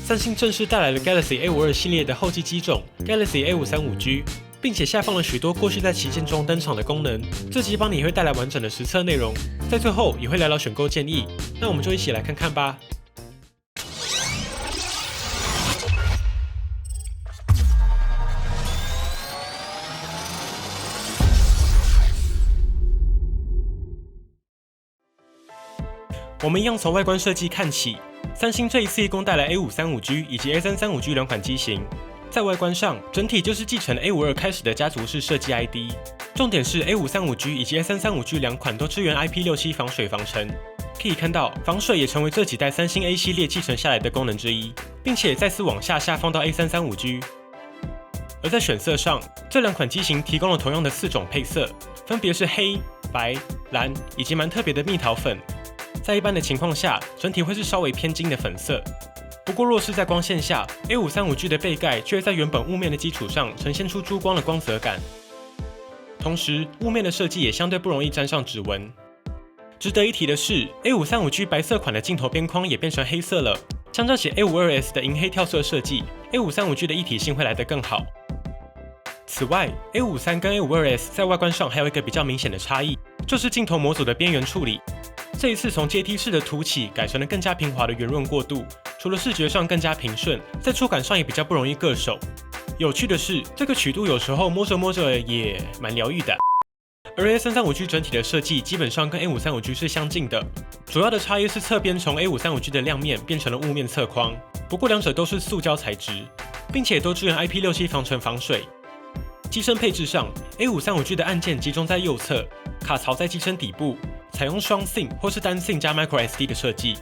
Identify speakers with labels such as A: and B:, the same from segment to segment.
A: 三星正式带来了 Galaxy A52 系列的后继机种 Galaxy A535G， 并且下放了许多过去在旗舰中登场的功能。这集帮你也会带来完整的实测内容，在最后也会聊聊选购建议。那我们就一起来看看吧。我们一样从外观设计看起，三星这一次一共带来 A535G 以及 A335G 两款机型。在外观上，整体就是继承 A52 开始的家族式设计 ID。重点是 A535G 以及 A335G 两款都支援 IP67 防水防尘，可以看到防水也成为这几代三星 A 系列继承下来的功能之一，并且再次往下放到 A335G。而在选色上，这两款机型提供了同样的4种配色，分别是黑、白、蓝以及蛮特别的蜜桃粉。在一般的情况下，整体会是稍微偏金的粉色。不过若是在光线下 ，A535G 的背盖却会在原本雾面的基础上呈现出珠光的光泽感。同时，雾面的设计也相对不容易沾上指纹。值得一提的是 ，A535G 白色款的镜头边框也变成黑色了，相较起 A52S 的银黑跳色设计 ，A535G 的一体性会来得更好。此外 ，A53跟 A52S 在外观上还有一个比较明显的差异，就是镜头模组的边缘处理。这一次从阶梯式的凸起改成了更加平滑的圆润过渡，除了视觉上更加平顺，在触感上也比较不容易硌手。有趣的是，这个曲度有时候摸着摸着也蛮疗愈的。而 A335G 整体的设计基本上跟 A535G 是相近的，主要的差异是侧边从 A535G 的亮面变成了雾面侧框，不过两者都是塑胶材质，并且都支援 IP67 防尘防水。机身配置上 ，A535G 的按键集中在右侧，卡槽在机身底部。采用双 SIM 或是单 SIM 加 microSD 的设计。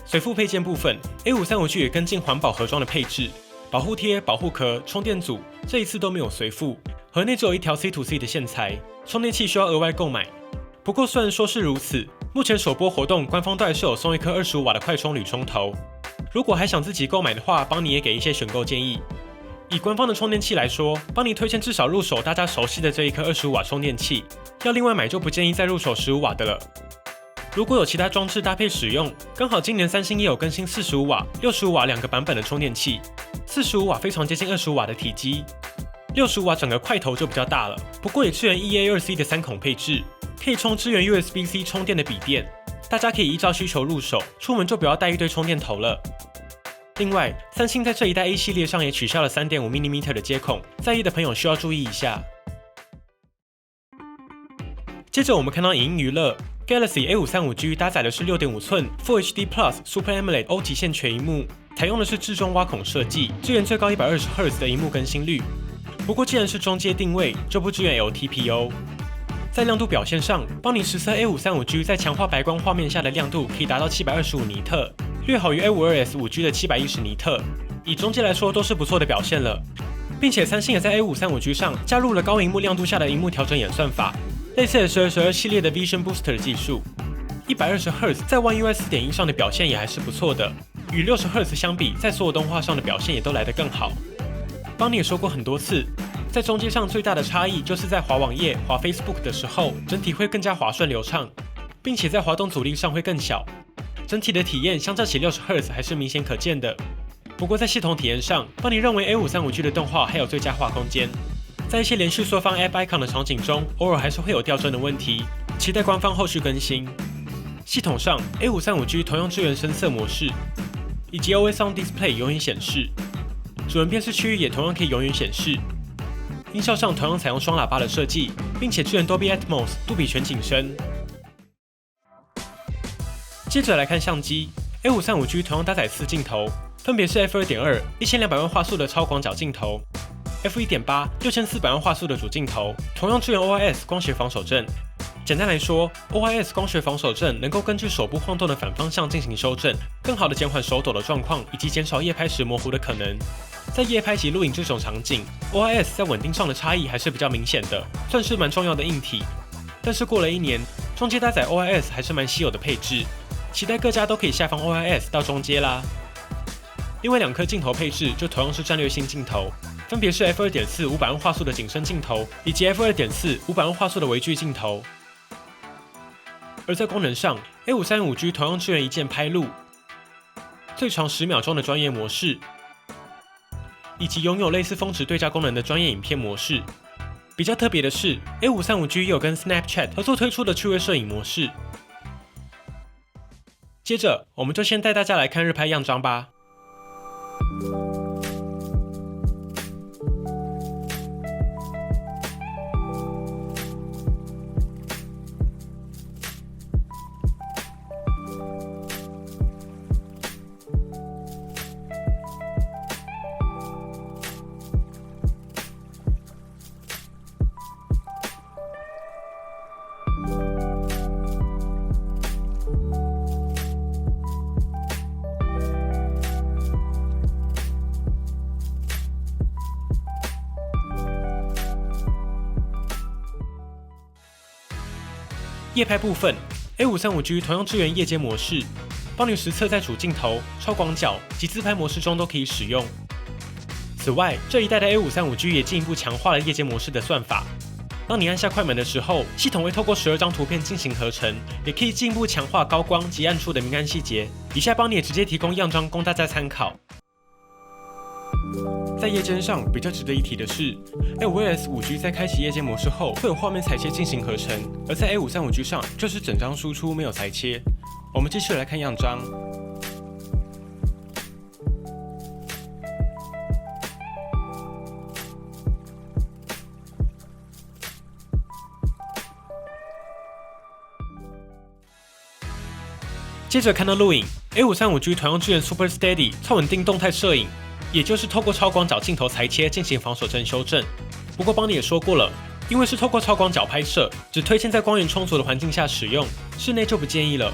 A: 随附配件部分 ，A535G 也跟进环保盒装的配置，保护贴、保护壳、充电组这一次都没有随附，盒内只有一条 C2C 的线材，充电器需要额外购买。不过虽然说是如此，目前首波活动官方都还是有送一颗25瓦的快充铝充头。如果还想自己购买的话，帮你也给一些选购建议。以官方的充电器来说，帮你推荐至少入手大家熟悉的这一颗25瓦充电器，要另外买就不建议再入手15瓦的了。如果有其他装置搭配使用，刚好今年三星也有更新45瓦、65瓦两个版本的充电器。45瓦非常接近25瓦的体积，65瓦整个块头就比较大了，不过也支援 EA2C 的3孔配置，可以充支援 USB-C 充电的笔电。大家可以依照需求入手，出门就不要带一堆充电头了。另外，三星在这一代 A 系列上也取消了 3.5mm 的接孔，在意的朋友需要注意一下。接着我们看到影音娱乐 ，Galaxy A535G 搭载的是6.5寸 Full HD Plus Super AMOLED 欧极限全萤幕，采用的是至中挖孔设计，支援最高120Hz 的萤幕更新率。不过既然是中阶定位，就不支援 LTPO。在亮度表现上，帮你实测 A535G 在强化白光画面下的亮度可以达到725尼特。略好于 A52S 5G 的710尼特，以中阶来说都是不错的表现了，并且三星也在 A535G 上加入了高萤幕亮度下的萤幕调整演算法，类似S22系列的 Vision Booster 的技术。120Hz 在 One UI 4.1上的表现也还是不错的，与60Hz 相比，在所有动画上的表现也都来得更好。邦尼也说过很多次，在中阶上最大的差异就是在滑网页、滑 Facebook 的时候，整体会更加滑顺流畅，并且在滑动阻力上会更小。整体的体验相较起60Hz 还是明显可见的。不过在系统体验上，邦尼认为 A535G 的动画还有最佳化空间，在一些连续缩放 App Icon 的场景中，偶尔还是会有掉帧的问题，期待官方后续更新。系统上 ，A535G 同样支援深色模式，以及 Always On Display 永远显示，指纹辨识区域也同样可以永远显示。音效上同样采用双喇叭的设计，并且支援 Dolby Atmos 杜比全景声。接着来看相机 ，A535G 同样搭载4镜头，分别是 f2.2 1200万画素的超广角镜头 ，f1.8 6400万画素的主镜头，同样支援 OIS 光学防手震。简单来说 ，OIS 光学防手震能够根据手部晃动的反方向进行修正，更好的减缓手抖的状况，以及减少夜拍时模糊的可能。在夜拍及录影这种场景 ，OIS 在稳定上的差异还是比较明显的，算是蛮重要的硬体。但是过了1年，中阶搭载 OIS 还是蛮稀有的配置。期待各家都可以下放 OIS 到中阶啦。另外2颗镜头配置就同样是战略性镜头，分别是 f2.4 500万画素的景深镜头，以及 f2.4 500万画素的微距镜头。而在功能上 ，A535G 同样支援一键拍录。最长10秒钟的专业模式，以及拥有类似峰值对焦功能的专业影片模式。比较特别的是 ，A535G 也有跟 Snapchat 合作推出的趣味摄影模式。接着，我们就先带大家来看日拍样张吧。夜拍部分 ，A535G 同样支援夜间模式，帮你实测在主镜头、超广角及自拍模式中都可以使用。此外，这一代的 A535G 也进一步强化了夜间模式的算法。当你按下快门的时候，系统会透过12张图片进行合成，也可以进一步强化高光及暗处的明暗细节。以下帮你也直接提供样张供大家参考。在夜间上比较值得一提的是 ，A5S 5G 在开启夜间模式后，会有画面裁切进行合成，而在 A535G 上就是整张输出没有裁切。我们继续来看样张。接着看到录影 ，A535G 同样支援 Super Steady 超稳定动态摄影。也就是透过超广角镜头裁切进行防守阵修正。不过邦尼也说过了，因为是透过超广角拍摄，只推荐在光源充足的环境下使用，室内就不建议了。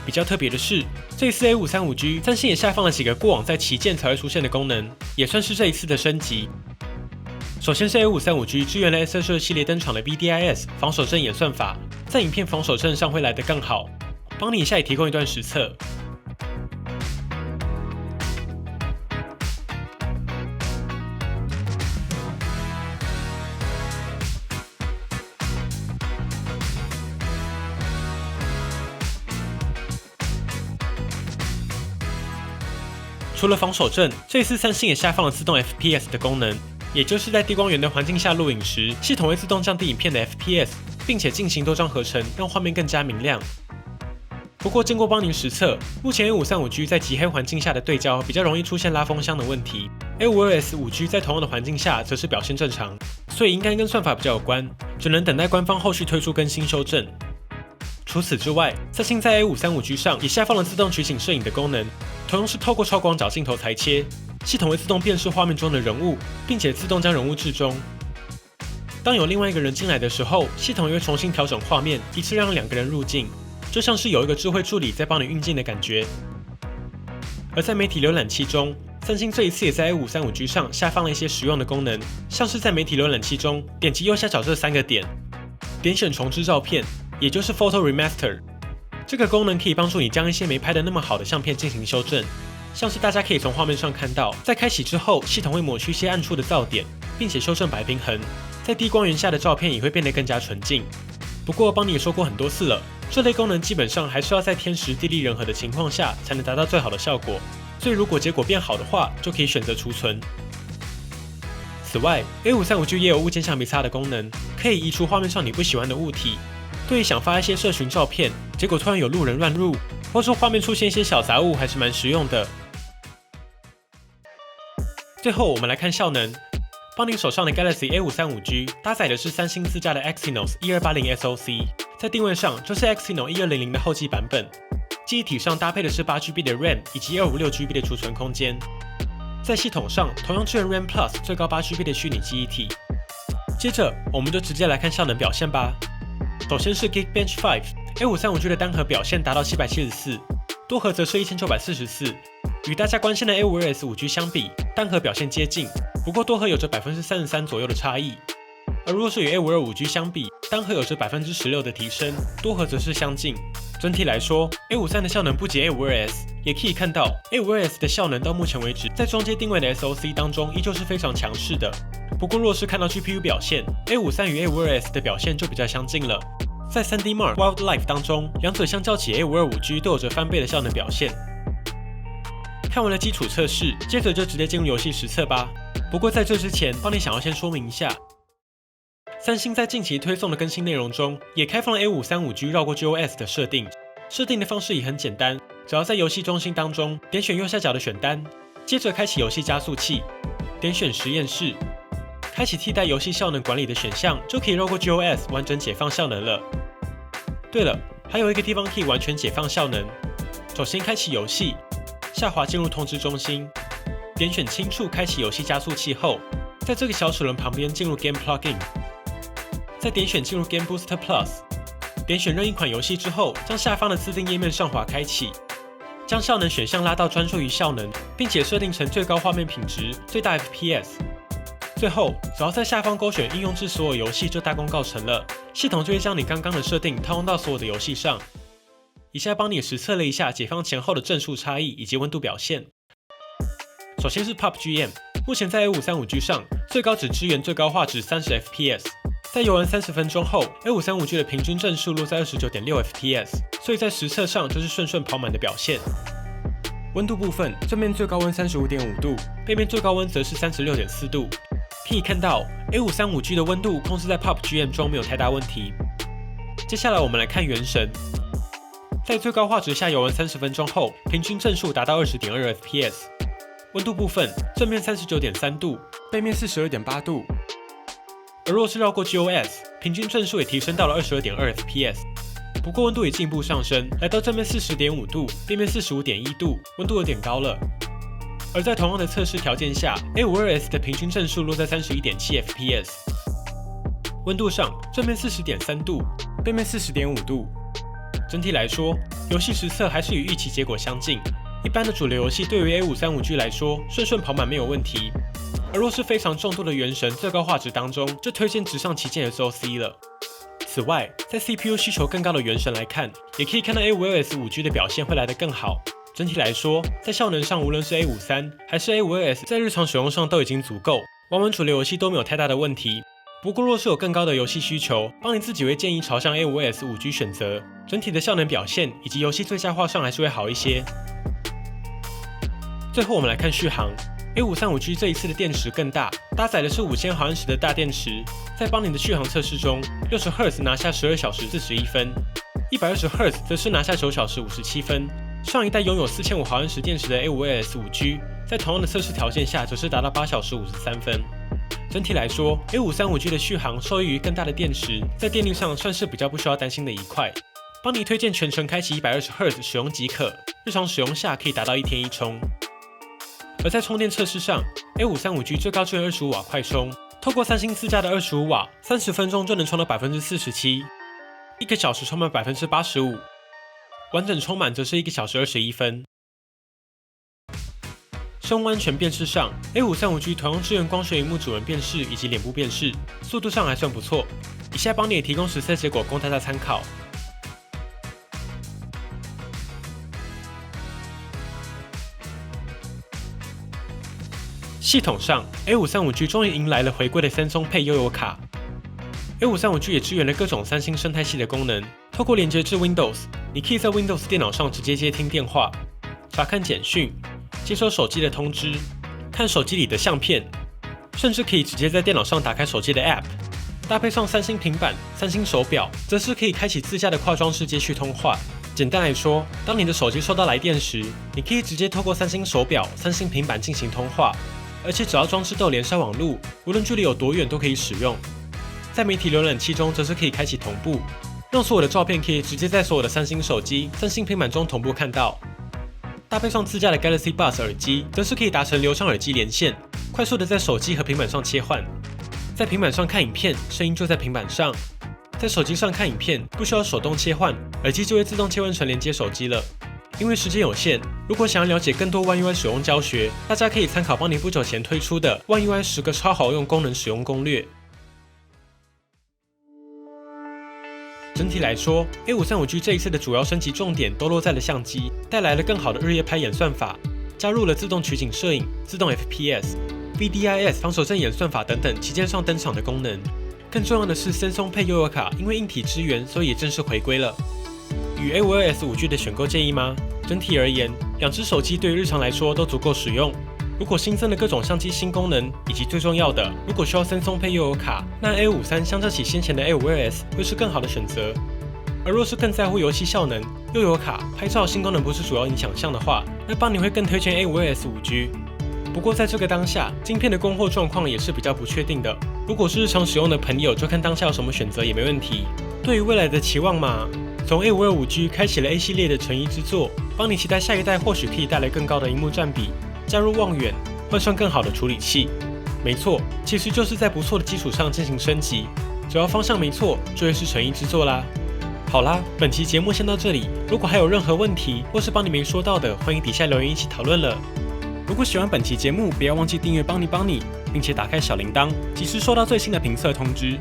A: 比较特别的是，这一次 A535G 三星也下放了几个过往在旗舰才会出现的功能，也算是这一次的升级。首先是 A535G 支援了 S22 系列登场的 BDIS 防守阵演算法，在影片防守阵上会来得更好。邦尼以下也提供一段实测。除了防守阵，这次三星也下放了自动 FPS 的功能，也就是在低光源的环境下录影时，系统会自动降低影片的 FPS， 并且进行多张合成，让画面更加明亮。不过经过邦尼实测，目前 A535G 在极黑环境下的对焦比较容易出现拉风箱的问题 ，A5S 5G 在同样的环境下则是表现正常，所以应该跟算法比较有关，只能等待官方后续推出更新修正。除此之外，三星在 A535G 上也下放了自动取景摄影的功能，同样是透过超广角镜头裁切，系统会自动辨识画面中的人物，并且自动将人物置中。当有另外一个人进来的时候，系统也会重新调整画面，一次让2个人入镜，就像是有一个智慧助理在帮你运镜的感觉。而在媒体浏览器中，三星这一次也在 A535G 上下放了一些实用的功能，像是在媒体浏览器中点击右下角这3个点，点选重置照片，也就是 Photo Remaster。这个功能可以帮助你将一些没拍的那么好的相片进行修正，像是大家可以从画面上看到，在开启之后，系统会抹去一些暗处的噪点，并且修正白平衡，在低光源下的照片也会变得更加纯净。不过邦尼也说过很多次了，这类功能基本上还是要在天时地利人和的情况下才能达到最好的效果，所以如果结果变好的话，就可以选择储存。此外 ，A535G 也有物件橡皮擦的功能，可以移除画面上你不喜欢的物体。对于想发一些社群照片，结果突然有路人乱入，或是画面出现一些小杂物，还是蛮实用的。最后我们来看效能，邦尼手上的 Galaxy A535G 搭载的是三星自家的 Exynos 1280 SoC， 在定位上就是 Exynos 1200的后继版本，记忆体上搭配的是 8GB 的 RAM 以及256GB 的储存空间。在系统上同样支援 RAM Plus 最高 8GB 的虚拟记忆体。接着我们就直接来看效能表现吧。首先是 Geekbench 5 A535G 的单核表现达到774，多核则是1944。与大家关心的 A5S 5G 相比，单核表现接近，不过多核有着 33% 左右的差异。而若是与 A525 5G 相比，单核有着 16% 的提升，多核则是相近。整体来说 ，A53 的效能不及 A52S， 也可以看到 A52S 的效能到目前为止，在中阶定位的 SoC 当中依旧是非常强势的。不过若是看到 GPU 表现 ，A53 与 A52S 的表现就比较相近了。在 3D Mark Wildlife 当中，两者相较起 A525 5G 都有着翻倍的效能表现。看完了基础测试，接着就直接进入游戏实测吧。不过在这之前，邦尼想要先说明一下，三星在近期推送的更新内容中，也开放了 A535G 绕过 GOS 的设定。设定的方式也很简单，只要在游戏中心当中点选右下角的选单，接着开启游戏加速器，点选实验室，开启替代游戏效能管理的选项，就可以绕过 GOS 完整解放效能了。对了，还有一个地方可以完全解放效能。首先开启游戏，下滑进入通知中心，点选轻触开启游戏加速器后，在这个小齿轮旁边进入 Game Plugin， 再点选进入 Game Booster Plus。点选任一款游戏之后，将下方的自定页面上滑开启，将效能选项拉到专注于效能，并且设定成最高画面品质、最大 FPS。最后，只要在下方勾选应用至所有游戏就大功告成了，系统就会将你刚刚的设定套用到所有的游戏上。以下帮你实测了一下解放前后的帧数差异以及温度表现。首先是 PUBGM， 目前在 A535G 上最高只支援最高画质30 FPS。在游玩30分钟后 ，A535G 的平均帧数落在29.6 FPS， 所以在实测上就是顺跑满的表现。温度部分，正面最高温35.5度，背面最高温则是36.4度。可以看到 ，A535G 的温度控制在 PUBGM 中没有太大问题。接下来我们来看原神，在最高画质下游玩30分钟后，平均帧数达到20.2 FPS。温度部分，正面39.3度，背面42.8度。而若是绕过 GOS， 平均帧数也提升到了22.2 FPS， 不过温度也进一步上升，来到正面40.5度，背面45.1度，温度有点高了。而在同样的测试条件下 ，A52S 的平均帧数落在31.7 FPS。温度上，正面40.3度，背面40.5度。整体来说，游戏实测还是与预期结果相近。一般的主流游戏对于 A535G 来说，顺跑满没有问题。而若是非常重度的原神最高画质当中，就推荐直上旗舰 SoC 了。此外，在 CPU 需求更高的原神来看，也可以看到 A512S5G 的表现会来得更好。整体来说，在效能上，无论是 A53还是 A52S， 在日常使用上都已经足够，玩主流游戏都没有太大的问题。不过，若是有更高的游戏需求，邦尼自己会建议朝向 A52S5G 选择，整体的效能表现以及游戏最佳化上还是会好一些。最后，我们来看续航。A535G 这一次的电池更大，搭载的是5000毫安时的大电池。在邦尼的续航测试中，60Hz 拿下12小时41分，120Hz 则是拿下9小时57分。上一代拥有4500毫安时电池的 A52S5G， 在同样的测试条件下，则是达到8小时53分。整体来说 ，A535G 的续航受益于更大的电池，在电力上算是比较不需要担心的一块。邦尼推荐全程开启120Hz 使用即可，日常使用下可以达到1天1充。而在充电测试上 ，A535G 最高支援25瓦快充，透过三星自家的25瓦，30分钟就能充到47%，1个小时充满85%，完整充满则是1个小时21分。生物安全辨识上 ，A535G 同样支援光学萤幕指纹辨识以及脸部辨识，速度上还算不错。以下邦尼也提供实测结果供大家参考。系统上 ，A535G 终于迎来了回归的三星配悠游卡。A535G 也支援了各种三星生态系的功能，透过连接至 Windows， 你可以在 Windows 电脑上直接接听电话、查看简讯、接收手机的通知、看手机里的相片，甚至可以直接在电脑上打开手机的 App。搭配上三星平板、三星手表，则是可以开启自家的跨装式接续通话。简单来说，当你的手机收到来电时，你可以直接透过三星手表、三星平板进行通话。而且只要装置都有连上网路，无论距离有多远都可以使用。在媒体浏览器中则是可以开启同步，让所有的照片可以直接在所有的三星手机、三星平板中同步看到。搭配上自家的 Galaxy Buds 耳机，则是可以达成流畅耳机连线，快速的在手机和平板上切换。在平板上看影片，声音就在平板上；在手机上看影片，不需要手动切换，耳机就会自动切换成连接手机了。因为时间有限，如果想要了解更多 One UI 使用教学，大家可以参考邦尼不久前推出的 One UI 10个超好用功能使用攻略。整体来说 ，A535G 这一次的主要升级重点都落在了相机，带来了更好的日夜拍演算法，加入了自动取景摄影、自动 FPS、VDIS 防守阵演算法等等旗舰上登场的功能。更重要的是，三星配悠游卡因为硬体支援，所以也正式回归了。与 A52S5G 的选购建议吗？整体而言两只手机对于日常来说都足够使用。如果新增了各种相机新功能，以及最重要的，如果需要森松配又有卡，那 A53相较起先前的 A52s 会是更好的选择。而若是更在乎游戏效能，又有卡，拍照新功能不是主要影响项的话，那邦尼会更推荐 A52s 5G。不过在这个当下，晶片的供货状况也是比较不确定的。如果是日常使用的朋友，就看当下有什么选择也没问题。对于未来的期望嘛，从 A52 5G 开启了 A 系列的纯一之作，邦尼期待下一代或许可以带来更高的萤幕占比，加入望远，换上更好的处理器。没错，其实就是在不错的基础上进行升级，只要方向没错，就会是纯一之作啦。好啦，本期节目先到这里。如果还有任何问题，或是邦尼没说到的，欢迎底下留言一起讨论了。如果喜欢本期节目，不要忘记订阅邦尼，并且打开小铃铛，及时收到最新的评测通知。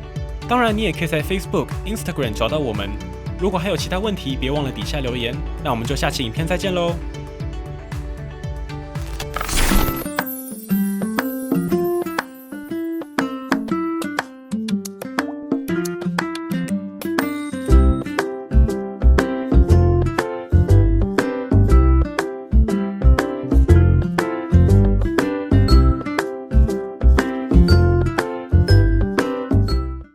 A: 当然，你也可以在 Facebook、Instagram 找到我们。如果还有其他问题，别忘了底下留言。那我们就下期影片再见喽。